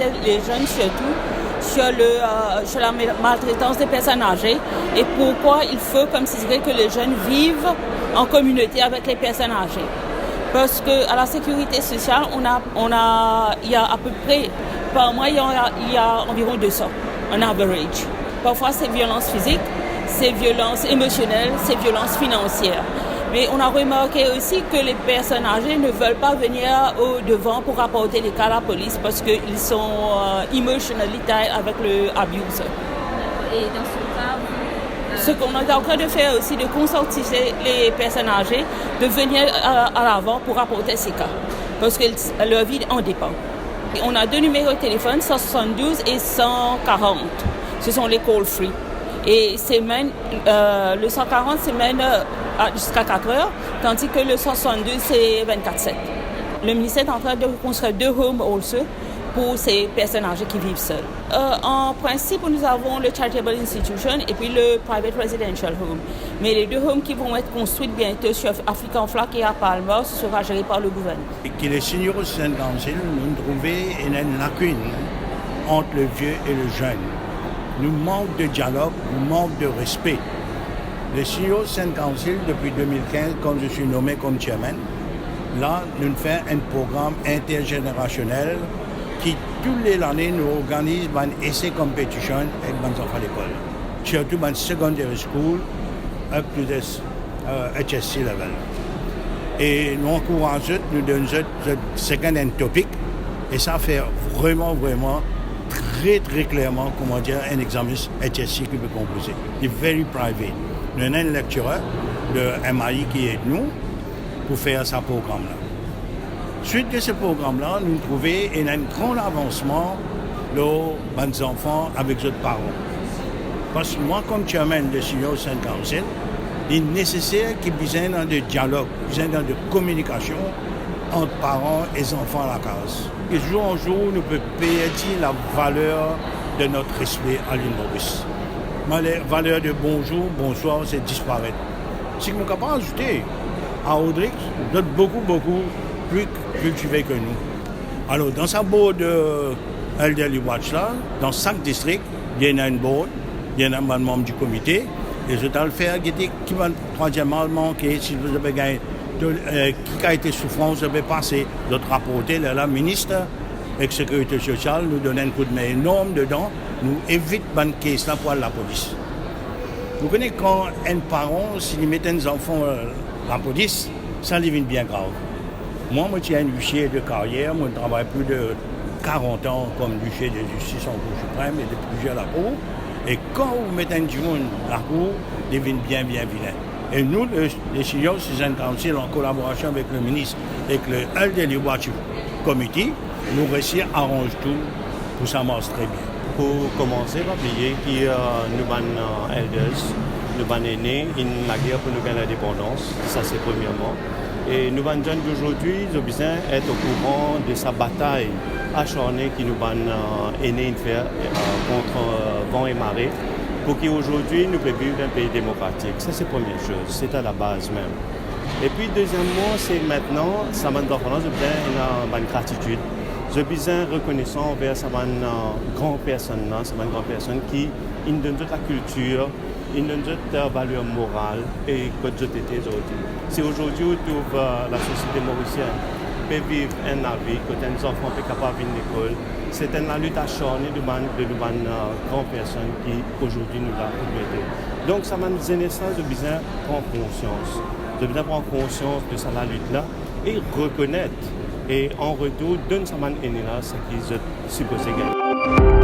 sensibiliser les jeunes surtout sur la maltraitance des personnes âgées et pourquoi il faut considérer que les jeunes vivent en communauté avec les personnes âgées. Parce qu'à la sécurité sociale, il y a à peu près, par mois, il y a environ 200, en average. Parfois, c'est violence physique, c'est violence émotionnelle, c'est violence financière. Mais on a remarqué aussi que les personnes âgées ne veulent pas venir au devant pour rapporter les cas à la police parce qu'ils sont emotionally tied avec le abuse. Et dans ce cas, ce qu'on est en train de faire aussi, de conscientiser les personnes âgées de venir à l'avant pour rapporter ces cas, parce que leur vie en dépend. Et on a 2 numéros de téléphone, 172 et 140. Ce sont les call free. Et le 140, c'est mène jusqu'à 4 heures, tandis que le 162, c'est 24/7. Le ministère est en train de construire 2 homes also pour ces personnes âgées qui vivent seules. En principe, nous avons le Charitable Institution et puis le Private Residential Home. Mais les 2 homes qui vont être construits bientôt sur African Flag et à Palma, ce sera géré par le gouvernement. Et que les seniors Citizen Council, nous trouvons une lacune entre le vieux et le jeune. Nous manquons de dialogue, nous manquons de respect. Le Senior Citizen Council, depuis 2015, quand je suis nommé comme chairman, là, nous faisons un programme intergénérationnel qui, toutes les années, nous organise une essai competition avec les enfants à l'école. Surtout dans secondary school, up to this HSC level. Et nous encourageons, nous donnons le second and topic, et ça fait vraiment, très clairement, comment dire, un examen HSC qui peut composer. C'est very private. Nous avons un lecturer de MAI qui est nous pour faire ce programme-là. Suite de ce programme-là, nous trouvons un grand avancement des enfants avec leurs parents. Parce que moi, comme chairman de Senior Citizen Council, il est nécessaire qu'il y ait un dialogue, de communication entre parents et enfants à la case. Et jour en jour, nous pouvons perdre la valeur de notre respect à l'île Maurice. Mais la valeur de bonjour, bonsoir, c'est disparaître. Ce que nous sommes capables d'ajouter à Audrey, d'autres beaucoup plus cultivés que nous. Alors, dans sa board de Elderly Watch là, dans chaque district, il y a une board, il y a un membre du comité, et je dois le faire, qui va troisièmement manquer, si vous avez gagné, qui a été souffrance, vous avez passé, notre rapporter, la ministre, avec la sécurité sociale, nous donne un coup de main énorme dedans, nous évite bonne caisse là pour la police. Vous connaissez quand un parent, s'il met un enfant à la police, ça devient bien grave. Moi, je tiens un huissier de carrière, moi je travaille plus de 40 ans comme huissier de justice en Cour suprême et de plusieurs à la Cour. Et quand vous mettez un jeune à la Cour, il devient bien vilain. Et nous, les Senior Citizen Council, en collaboration avec le ministre et avec le Elderly Watch Committee, nous réussissons à arranger tout pour ça marche très bien. Pour commencer, il faut oublier que nous sommes elders, nous sommes aînés, la guerre pour nous gagner l'indépendance, ça c'est premièrement. Et nous sommes jeunes d'aujourd'hui, nous besoin d'être au courant de sa bataille acharnée que nous sommes aînés faire contre vent et marée, pour qu'aujourd'hui nous puissions vivre dans un pays démocratique. Ça c'est la première chose, c'est à la base même. Et puis deuxièmement, c'est maintenant, ça m'a d'enfance, nous besoin une gratitude. Je besoin reconnaissant envers cette grande personne, qui nous donne toute la culture, il donne toute la valeur morale et que je t'étais aujourd'hui. C'est aujourd'hui où la société mauricienne peut vivre un avis, que les enfants sont capables de venir à l'école. C'est une lutte acharnée de une grande personne qui aujourd'hui nous l'a permis. Donc ça m'a donné naissance de besoin prendre conscience. De besoin prendre conscience de cette lutte-là et reconnaître. Et en retour, donne sa main aînée là, ce qu'ils sont supposés gagner.